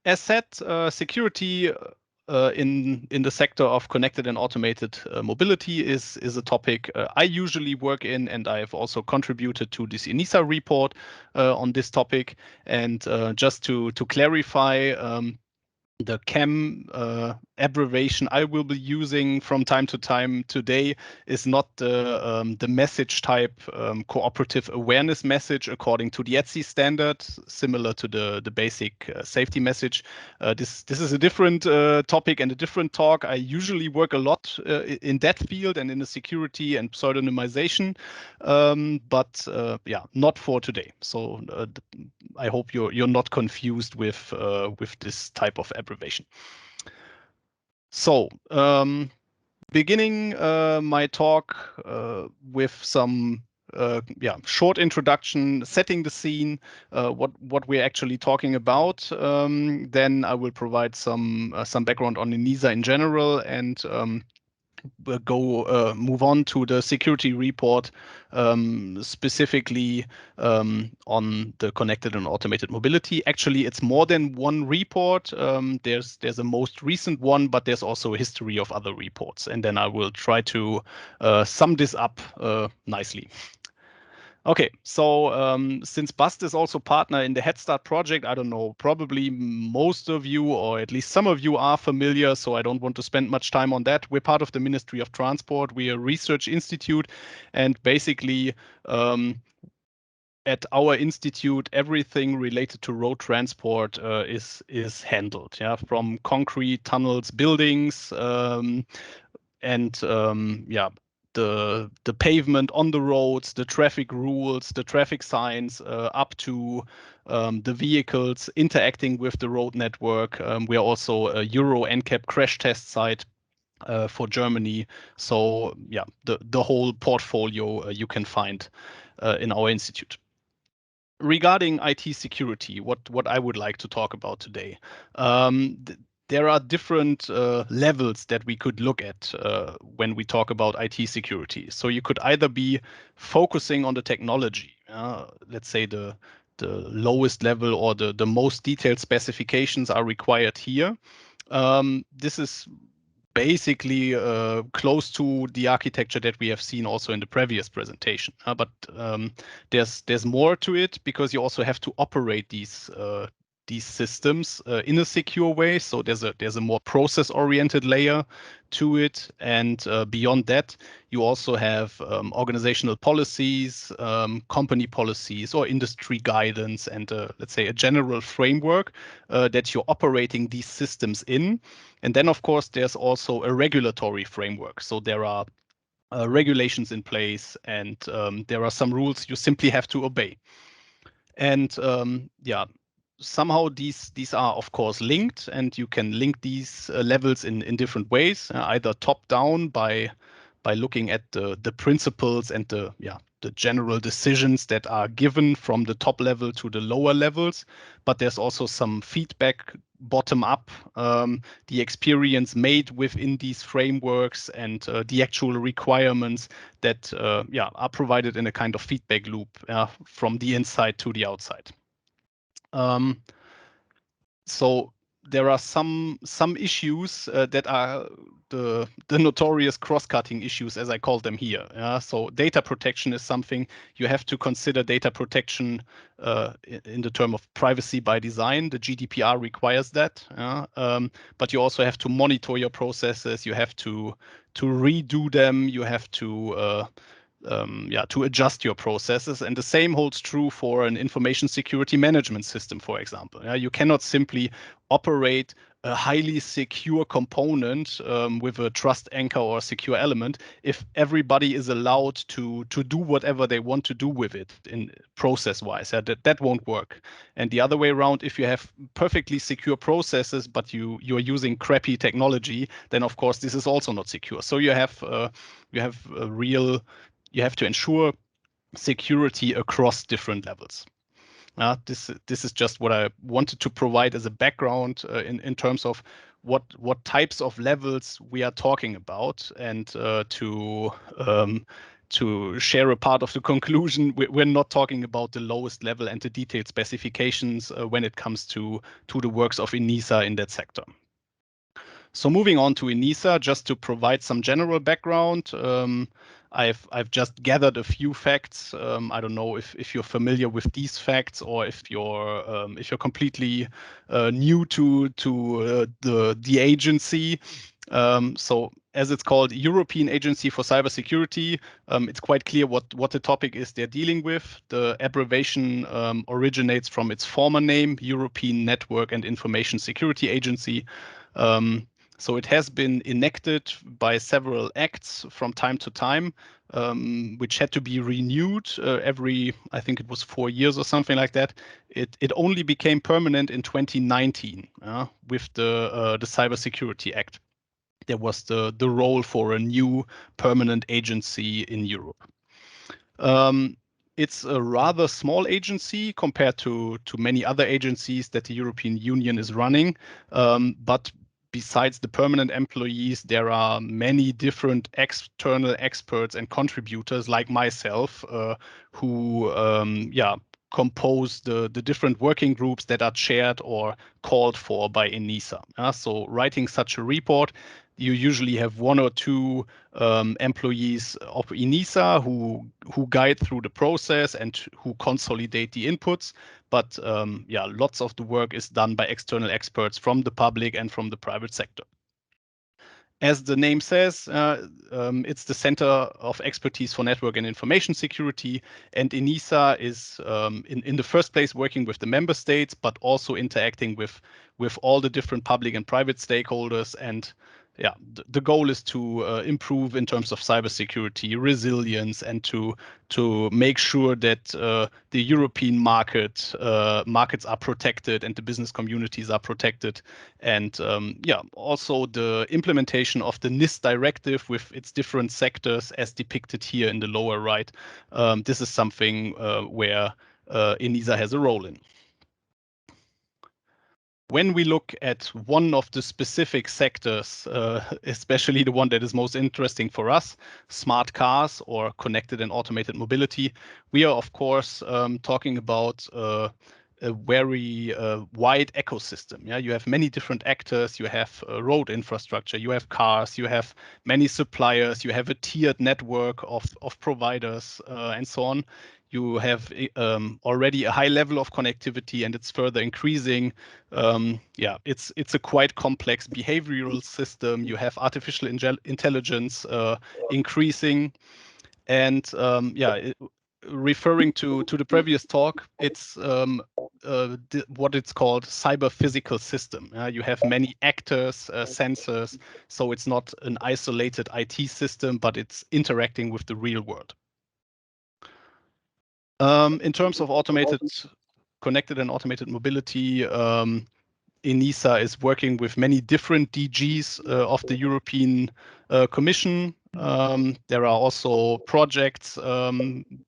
as said, security in the sector of connected and automated mobility is a topic I usually work in, and I have also contributed to this ENISA report on this topic. And just to clarify, the CAM abbreviation I will be using from time to time today is not the message type cooperative awareness message according to the ETSI standard, similar to the basic safety message. This is a different topic and a different talk. I usually work a lot in that field and in the security and pseudonymization, but yeah, not for today. So I hope you're not confused with this type of abbreviation. So beginning my talk with some short introduction, setting the scene, what we're actually talking about. Then I will provide some background on ENISA in general, and move on to the security report, specifically on the connected and automated mobility. Actually, it's more than one report. There's a most recent one, but there's also a history of other reports. And then I will try to sum this up nicely. Okay, so since BASt is also partner in the Head Start project, I don't know, probably most of you, or at least some of you, are familiar, so I don't want to spend much time on that. We're part of the Ministry of Transport. We're a research institute, and basically at our institute, everything related to road transport is handled, yeah, from concrete, tunnels, buildings, and yeah, the pavement on the roads, the traffic rules, the traffic signs, up to the vehicles interacting with the road network. We are also a Euro NCAP crash test site for Germany. So yeah, the whole portfolio you can find in our institute. Regarding IT security, what I would like to talk about today. There are different levels that we could look at when we talk about IT security. So you could either be focusing on the technology, let's say the lowest level or the most detailed specifications are required here. This is basically close to the architecture that we have seen also in the previous presentation. But there's more to it, because you also have to operate these systems in a secure way. So there's a more process-oriented layer to it, and beyond that, you also have organizational policies, company policies, or industry guidance, and let's say a general framework that you're operating these systems in. And then, of course, there's also a regulatory framework. So there are regulations in place, and there are some rules you simply have to obey. And yeah, somehow these are, of course, linked, and you can link these levels in different ways, either top down by looking at the principles and the general decisions that are given from the top level to the lower levels. But there's also some feedback bottom up, the experience made within these frameworks, and the actual requirements that are provided in a kind of feedback loop from the inside to the outside. So there are some issues that are the notorious cross-cutting issues, as I call them here. So data protection is something you have to consider. Data protection in the term of privacy by design. The GDPR requires that. But you also have to monitor your processes. You have to redo them. You have to to adjust your processes. And the same holds true for an information security management system, for example. You cannot simply operate a highly secure component with a trust anchor or a secure element if everybody is allowed to do whatever they want to do with it in process-wise. That won't work. And the other way around, if you have perfectly secure processes but you're using crappy technology, then of course this is also not secure. So you have to ensure security across different levels. This is just what I wanted to provide as a background in terms of what types of levels we are talking about, and to to share a part of the conclusion, we're not talking about the lowest level and the detailed specifications when it comes to the works of ENISA in that sector. So moving on to ENISA, just to provide some general background, I've just gathered a few facts. I don't know if you're familiar with these facts or if you're completely new to the agency. So as it's called, European Agency for Cybersecurity, it's quite clear what the topic is they're dealing with. The abbreviation originates from its former name, European Network and Information Security Agency. So it has been enacted by several acts from time to time, which had to be renewed every, I think it was 4 years or something like that. It only became permanent in 2019 with the Cybersecurity Act. There was the role for a new permanent agency in Europe. It's a rather small agency compared to many other agencies that the European Union is running, but besides the permanent employees, there are many different external experts and contributors like myself who compose the different working groups that are chaired or called for by ENISA. So writing such a report, you usually have 1 or 2 employees of ENISA who guide through the process and who consolidate the inputs. But lots of the work is done by external experts from the public and from the private sector. As the name says, it's the Center of Expertise for Network and Information Security, and ENISA is in the first place working with the member states, but also interacting with all the different public and private stakeholders. And the goal is to improve in terms of cybersecurity, resilience, and to make sure that the European markets are protected and the business communities are protected. And also the implementation of the NIST directive with its different sectors as depicted here in the lower right. This is something where ENISA has a role in. When we look at one of the specific sectors, especially the one that is most interesting for us, smart cars or connected and automated mobility, we are, of course, talking about a very wide ecosystem. Yeah, you have many different actors. You have road infrastructure. You have cars. You have many suppliers. You have a tiered network of providers and so on. You have already a high level of connectivity, and it's further increasing. It's a quite complex behavioral system. You have artificial intelligence increasing, and referring to the previous talk, it's what it's called cyber physical system. You have many actors, sensors, so it's not an isolated IT system, but it's interacting with the real world. In terms of connected and automated mobility, ENISA is working with many different DGs of the European Commission. There are also projects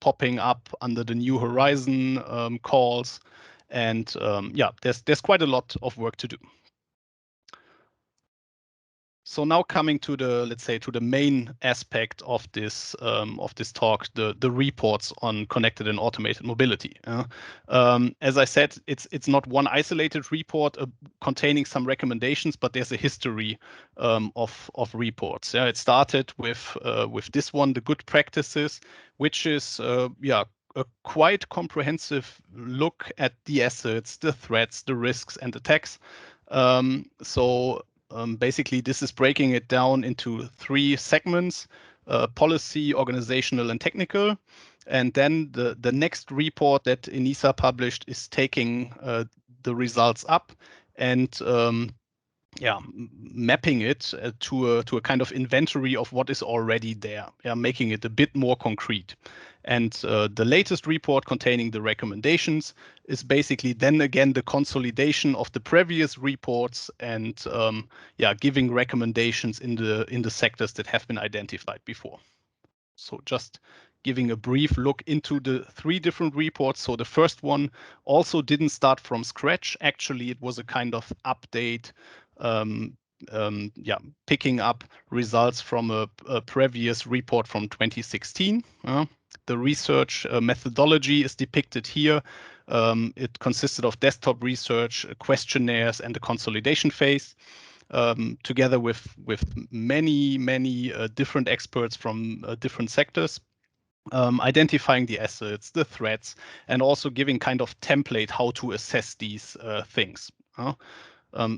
popping up under the New Horizon calls, and there's quite a lot of work to do. So now coming to the, let's say, to the main aspect of this talk, the reports on connected and automated mobility. As I said, it's not one isolated report containing some recommendations, but there's a history of reports. It started with this one, the good practices, which is a quite comprehensive look at the assets, the threats, the risks, and attacks. Basically, this is breaking it down into 3 segments: policy, organizational, and technical. And then the next report that ENISA published is taking the results up and mapping it to a kind of inventory of what is already there, making it a bit more concrete. And the latest report containing the recommendations is basically then again the consolidation of the previous reports and giving recommendations in the sectors that have been identified before. So just giving a brief look into the 3 different reports. So the first one also didn't start from scratch. Actually, it was a kind of update picking up results from a previous report from 2016. The research methodology is depicted here. It consisted of desktop research, questionnaires, and a consolidation phase, together with many different experts from different sectors, identifying the assets, the threats, and also giving kind of template how to assess these things.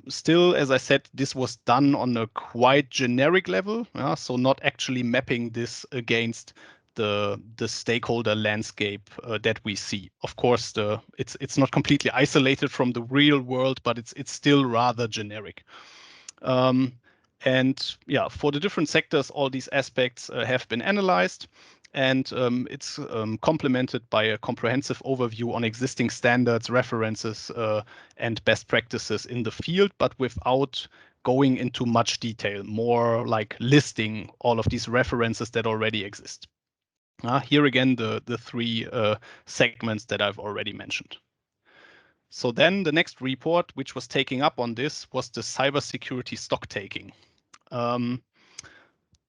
Still, as I said, this was done on a quite generic level, so not actually mapping this against the stakeholder landscape that we see. Of course, it's not completely isolated from the real world, but it's still rather generic. And yeah, for the different sectors, all these aspects have been analyzed, and it's complemented by a comprehensive overview on existing standards, references, and best practices in the field, but without going into much detail, more like listing all of these references that already exist. Here again, the three segments that I've already mentioned. So then the next report, which was taking up on this, was the cybersecurity stock taking.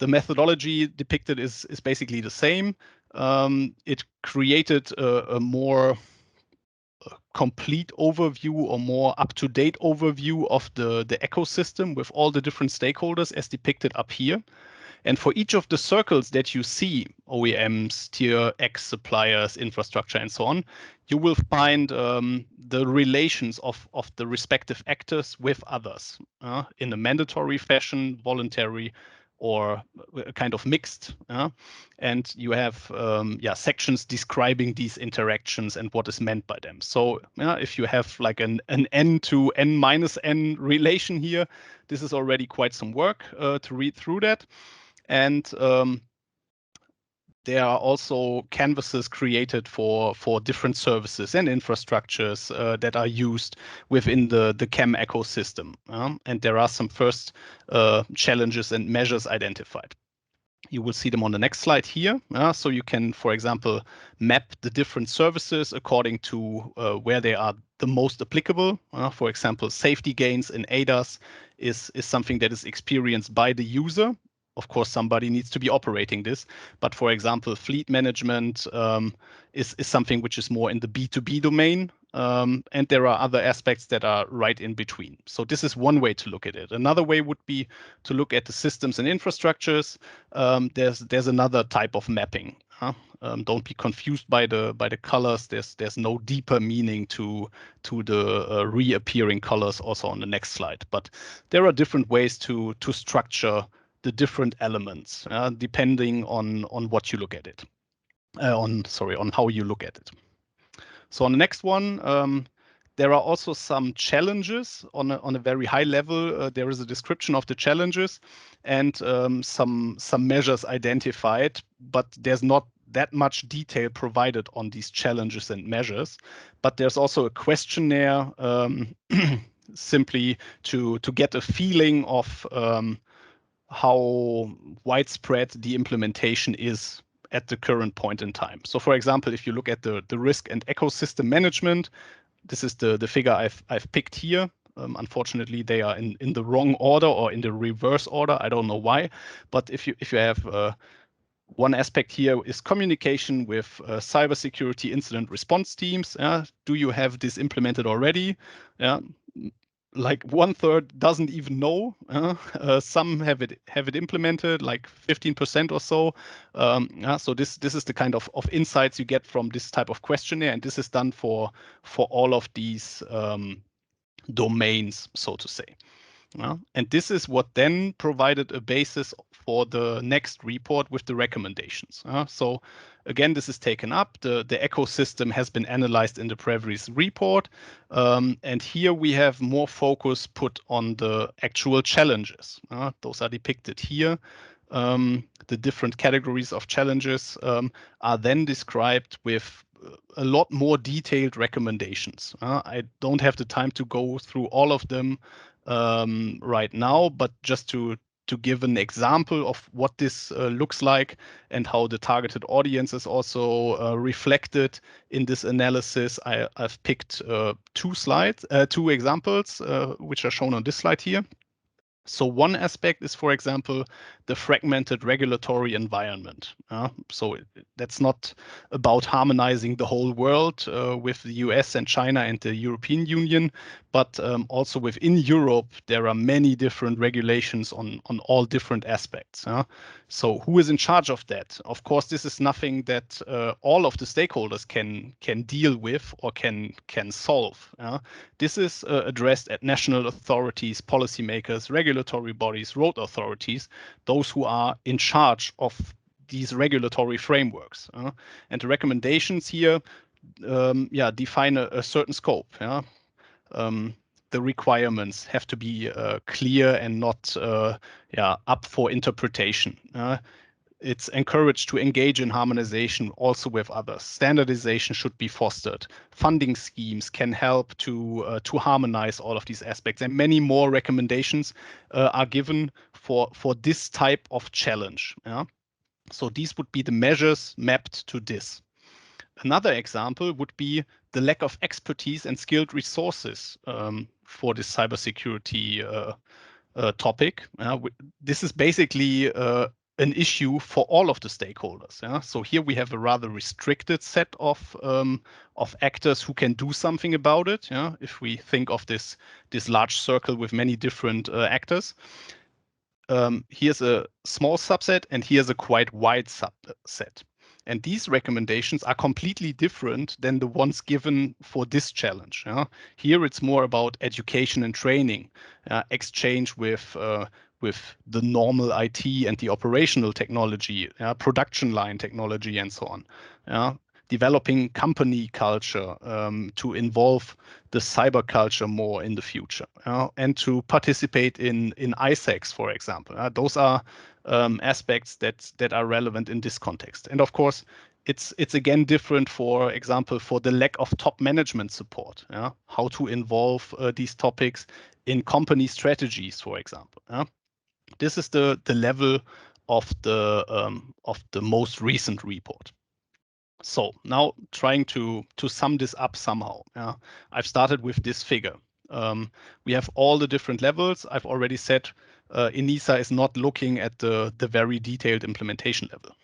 The methodology depicted is basically the same. It created a more complete overview or more up-to-date overview of the ecosystem with all the different stakeholders as depicted up here. And for each of the circles that you see, OEMs, Tier X suppliers, infrastructure, and so on, you will find the relations of the respective actors with others in a mandatory fashion, voluntary, or a kind of mixed. And you have sections describing these interactions and what is meant by them. So if you have like an N to N minus N relation here, this is already quite some work to read through that. And there are also canvases created for different services and infrastructures that are used within the CAM ecosystem. And there are some first challenges and measures identified. You will see them on the next slide here. So you can, for example, map the different services according to where they are the most applicable. For example, safety gains in ADAS is something that is experienced by the user. Of course, somebody needs to be operating this. But for example, fleet management is something which is more in the B2B domain. And there are other aspects that are right in between. So this is one way to look at it. Another way would be to look at the systems and infrastructures. There's another type of mapping. Don't be confused by the colors. There's no deeper meaning to the reappearing colors also on the next slide. But there are different ways to structure the different elements depending on what you look at it. On how you look at it. So on the next one, there are also some challenges on a very high level. There is a description of the challenges and some measures identified, but there's not that much detail provided on these challenges and measures. But there's also a questionnaire simply to get a feeling of how widespread the implementation is at the current point in time. So for example, if you look at the risk and ecosystem management, this is the figure I've picked here. Unfortunately, they are in the wrong order or in the reverse order. I don't know why, but if you have one aspect here is communication with cybersecurity incident response teams. Do you have this implemented already? Like 1/3 doesn't even know. Some have it implemented, like 15% or so. So this is the kind of insights you get from this type of questionnaire, and this is done for all of these domains, so to say. And this is what then provided a basis for the next report with the recommendations. So again, this is taken up. The ecosystem has been analyzed in the previous report. And here we have more focus put on the actual challenges. Those are depicted here. The different categories of challenges are then described with a lot more detailed recommendations. I don't have the time to go through all of them right now, but just to give an example of what this looks like and how the targeted audience is also reflected in this analysis, I've picked two examples, which are shown on this slide here. So one aspect is, for example, the fragmented regulatory environment. So that's not about harmonizing the whole world with the US and China and the European Union, but also within Europe, there are many different regulations on all different aspects. So who is in charge of that? Of course, this is nothing that all of the stakeholders can deal with or can solve. This is addressed at national authorities, policymakers, regulatory bodies, road authorities, those who are in charge of these regulatory frameworks. And the recommendations here define a certain scope. The requirements have to be clear and not up for interpretation. It's encouraged to engage in harmonization also with others. Standardization should be fostered. Funding schemes can help to harmonize all of these aspects, and many more recommendations are given for this type of challenge. So these would be the measures mapped to this. Another example would be the lack of expertise and skilled resources for this cybersecurity topic. This is basically an issue for all of the stakeholders. So here we have a rather restricted set of actors who can do something about it. If we think of this large circle with many different actors. Here's a small subset, and here's a quite wide subset. And these recommendations are completely different than the ones given for this challenge. Here it's more about education and training, exchange with the normal IT and the operational technology, production line technology, and so on. Developing company culture to involve the cyber culture more in the future, and to participate in ISACs, for example. Those are aspects that are relevant in this context. And of course, it's again different, for example, for the lack of top management support. How to involve these topics in company strategies, for example. This is the level of the most recent report. So now trying to sum this up somehow. I've started with this figure. We have all the different levels. I've already said ENISA is not looking at the very detailed implementation level.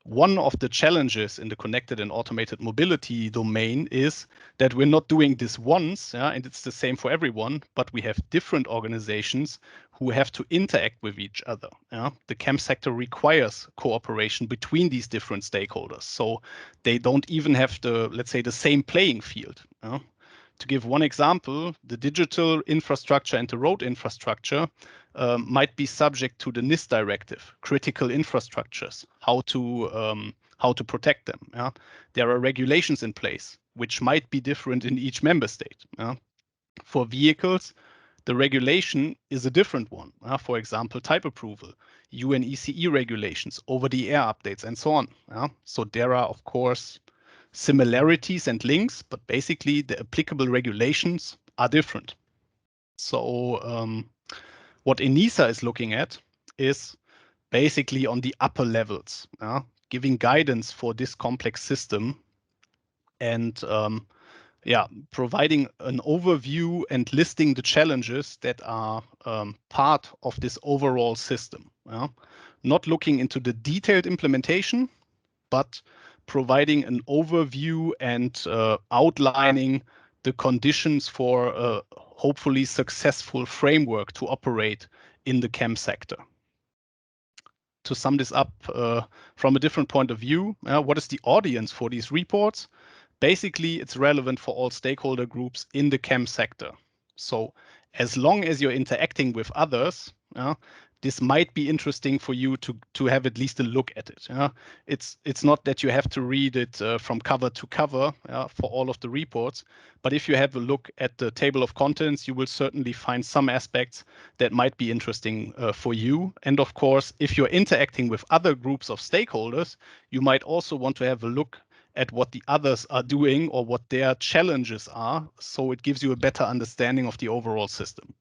One of the challenges in the connected and automated mobility domain is that we're not doing this once, and it's the same for everyone, but we have different organizations who have to interact with each other. The CAM sector requires cooperation between these different stakeholders, so they don't even have let's say, the same playing field. To give one example, the digital infrastructure and the road infrastructure might be subject to the NIST directive, critical infrastructures, how to protect them. There are regulations in place which might be different in each member state. For vehicles, the regulation is a different one. For example, type approval, UNECE regulations, over-the-air updates, and so on. So there are, of course, similarities and links, but basically the applicable regulations are different. So what ENISA is looking at is basically on the upper levels, giving guidance for this complex system and providing an overview and listing the challenges that are part of this overall system. Not looking into the detailed implementation, but providing an overview and outlining the conditions for a hopefully successful framework to operate in the CAM sector. To sum this up from a different point of view, what is the audience for these reports? Basically, it's relevant for all stakeholder groups in the CAM sector. So as long as you're interacting with others, this might be interesting for you to have at least a look at it. It's not that you have to read it from cover to cover for all of the reports, but if you have a look at the table of contents, you will certainly find some aspects that might be interesting for you. And of course, if you're interacting with other groups of stakeholders, you might also want to have a look at what the others are doing or what their challenges are, so it gives you a better understanding of the overall system.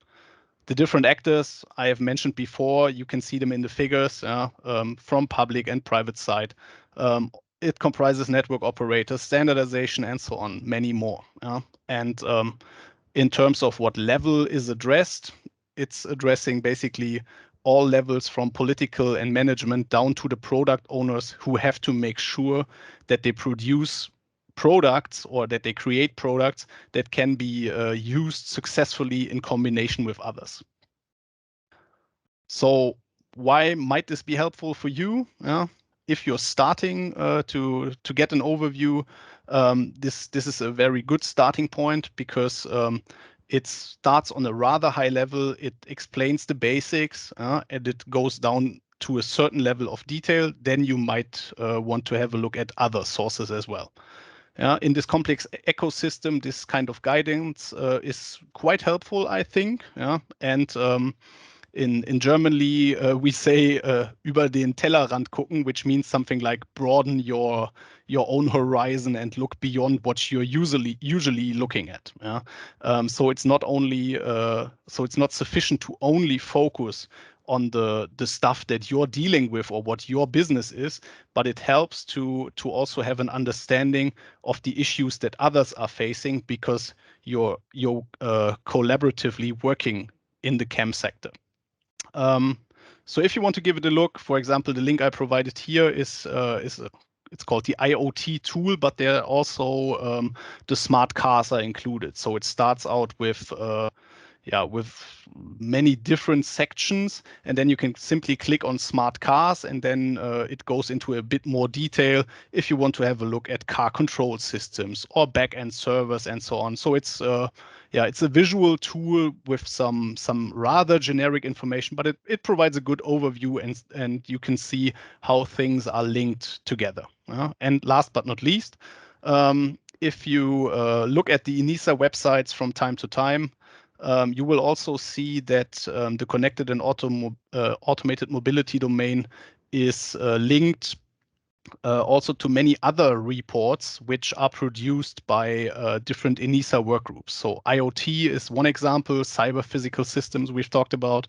The different actors I have mentioned before, you can see them in the figures from public and private side. It comprises network operators, standardization, and so on, many more. And in terms of what level is addressed, it's addressing basically all levels from political and management down to the product owners who have to make sure that they produce products or that they create products that can be used successfully in combination with others. So why might this be helpful for you? If you're starting to get an overview, this is a very good starting point because it starts on a rather high level. It explains the basics and it goes down to a certain level of detail. Then you might want to have a look at other sources as well. In this complex ecosystem, this kind of guidance is quite helpful, I think. And in Germany, we say über den Tellerrand gucken, which means something like broaden your own horizon and look beyond what you're usually looking at. So it's not only so it's not sufficient to only focus on the stuff that you're dealing with or what your business is, but it helps to also have an understanding of the issues that others are facing because you're collaboratively working in the chem sector. So if you want to give it a look, for example, the link I provided here is it's called the IoT tool, but there also the smart cars are included. So it starts out with many different sections, and then you can simply click on smart cars, and then it goes into a bit more detail if you want to have a look at car control systems or back-end servers and so on. So it's it's a visual tool with some rather generic information, but it provides a good overview and you can see how things are linked together. And last but not least, if you look at the ENISA websites from time to time, you will also see that the connected and automated mobility domain is linked also to many other reports which are produced by different ENISA workgroups. So IoT is one example, cyber physical systems we've talked about,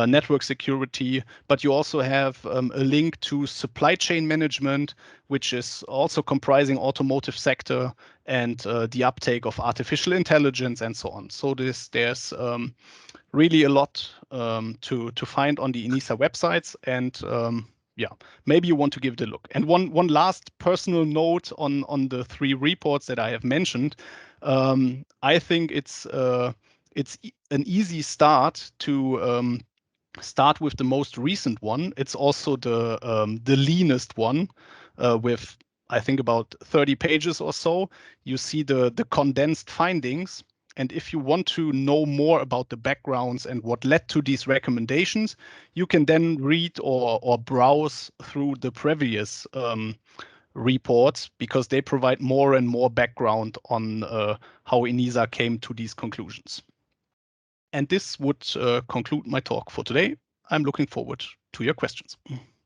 network security, but you also have a link to supply chain management, which is also comprising automotive sector and the uptake of artificial intelligence and so on. So there's really a lot to find on the ENISA websites, and maybe you want to give it a look. And one last personal note on the three reports that I have mentioned. I think it's an easy start to start with the most recent one. It's also the leanest one with I think about 30 pages or so. You see the condensed findings. And if you want to know more about the backgrounds and what led to these recommendations, you can then read or browse through the previous reports because they provide more and more background on how ENISA came to these conclusions. And this would conclude my talk for today. I'm looking forward to your questions.